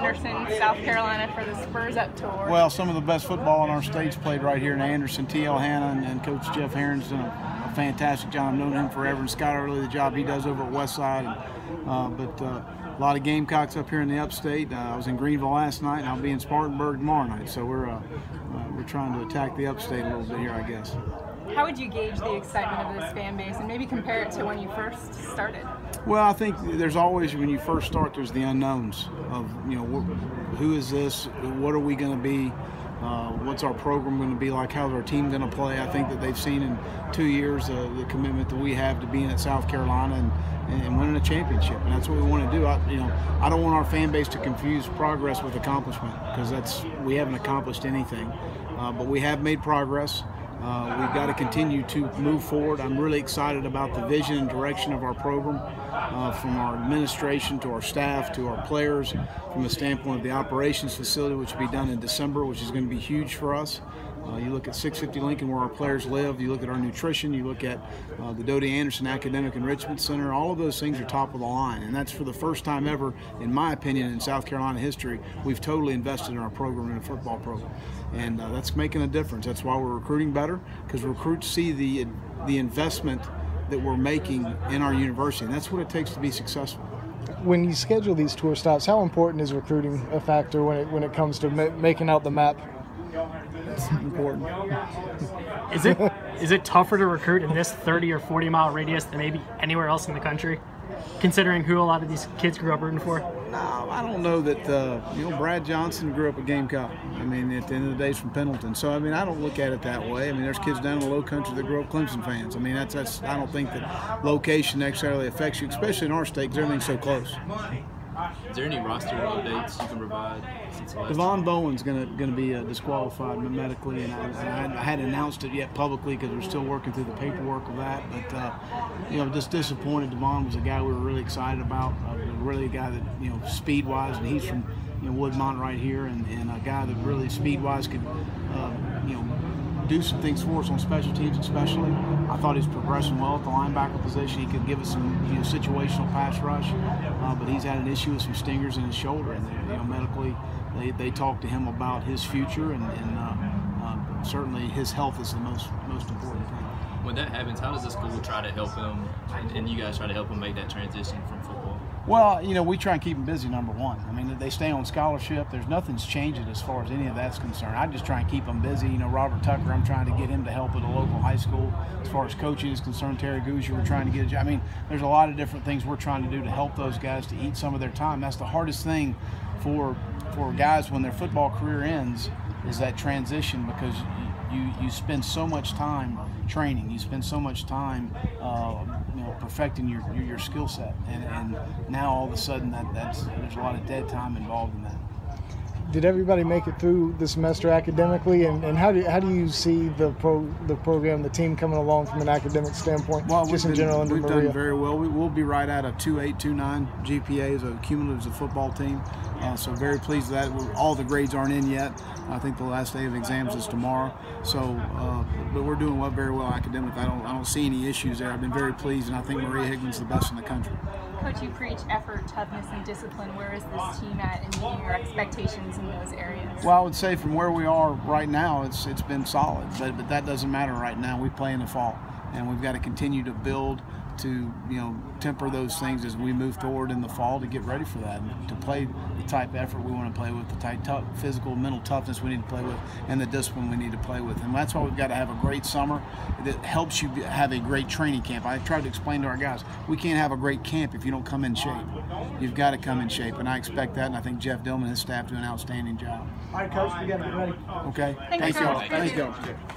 Anderson, South Carolina for the SpursUp tour. Well, some of the best football in our state's played right here in Anderson. T.L. Hanna and Coach Jeff Herron's done a fantastic job. I've known him forever, and Scott Early, the job he does over at Westside. But a lot of Gamecocks up here in the upstate. I was in Greenville last night, and I'll be in Spartanburg tomorrow night. So we're trying to attack the upstate a little bit here, I guess. How would you gauge the excitement of this fan base and maybe compare it to when you first started? Well, I think there's always, when you first start, there's the unknowns of, who is this? What are we going to be? What's our program going to be like? How's our team going to play? I think that they've seen in 2 years the commitment that we have to being at South Carolina and winning a championship, and that's what we want to do. I don't want our fan base to confuse progress with accomplishment, because we haven't accomplished anything, but we have made progress. We've got to continue to move forward. I'm really excited about the vision and direction of our program, from our administration to our staff to our players, from the standpoint of the operations facility, which will be done in December, which is going to be huge for us. You look at 650 Lincoln, where our players live. You look at our nutrition. You look at the Dodie Anderson Academic Enrichment Center. All of those things are top of the line, and that's for the first time ever, in my opinion, in South Carolina history. We've totally invested in our program, in a football program, and that's making a difference. That's why we're recruiting better, because recruits see the investment that we're making in our university, and that's what it takes to be successful. When you schedule these tour stops, how important is recruiting a factor when it comes to making out the map? It's important. Is it tougher to recruit in this 30 or 40 mile radius than maybe anywhere else in the country, considering who a lot of these kids grew up rooting for? No, I don't know that. Brad Johnson grew up a Gamecock. I mean, at the end of the day, he's from Pendleton. So I mean, I don't look at it that way. I mean, there's kids down in the Low Country that grew up Clemson fans. I mean, that's. I don't think that location necessarily affects you, especially in our state, because everything's so close. Is there any roster updates you can provide? Devon Bowen's going to be disqualified medically, and I hadn't announced it yet publicly because we're still working through the paperwork of that. But just disappointed. Devon was a guy we were really excited about, really a guy that speed-wise, and he's from Woodmont right here, and a guy that really speed-wise could do some things for us on special teams, especially. I thought he was progressing well at the linebacker position. He could give us some situational pass rush, but he's had an issue with some stingers in his shoulder, and medically they talked to him about his future, and certainly his health is the most important thing. When that happens, how does the school try to help him, and you guys try to help him make that transition from football? Well, we try and keep them busy, number one. I mean, they stay on scholarship. Nothing's changing as far as any of that's concerned. I just try and keep them busy. Robert Tucker, I'm trying to get him to help at a local high school. As far as coaching is concerned, Terry Gouger, we're trying to get a job. I mean, there's a lot of different things we're trying to do to help those guys to eat some of their time. That's the hardest thing for guys when their football career ends, is that transition, because you spend so much time training, you spend so much time perfecting your skill set, and now all of a sudden there's a lot of dead time involved in that. Did everybody make it through the semester academically, and how do you see the program, the team coming along from an academic standpoint? Well, just in general under we've Maria? done very well. We'll be right at a 2.8, 2.9 GPA as a cumulative as a football team. So very pleased with that. All the grades aren't in yet. I think the last day of exams is tomorrow. So, but we're doing very well academically. I don't see any issues there. I've been very pleased, and I think Maria Higgins is the best in the country. Coach, you preach effort, toughness, and discipline. Where is this team at in meeting your expectations in those areas? Well, I would say from where we are right now, it's been solid. But that doesn't matter right now. We play in the fall, and we've got to continue to build to temper those things as we move forward in the fall to get ready for that, and to play the type of effort we want to play with, the type physical, mental toughness we need to play with, and the discipline we need to play with. And that's why we've got to have a great summer that helps you have a great training camp. I tried to explain to our guys, we can't have a great camp if you don't come in shape. You've got to come in shape, and I expect that, and I think Jeff Dillman and his staff do an outstanding job. All right, Coach, we got to get ready. Okay. Thank you. Thank you.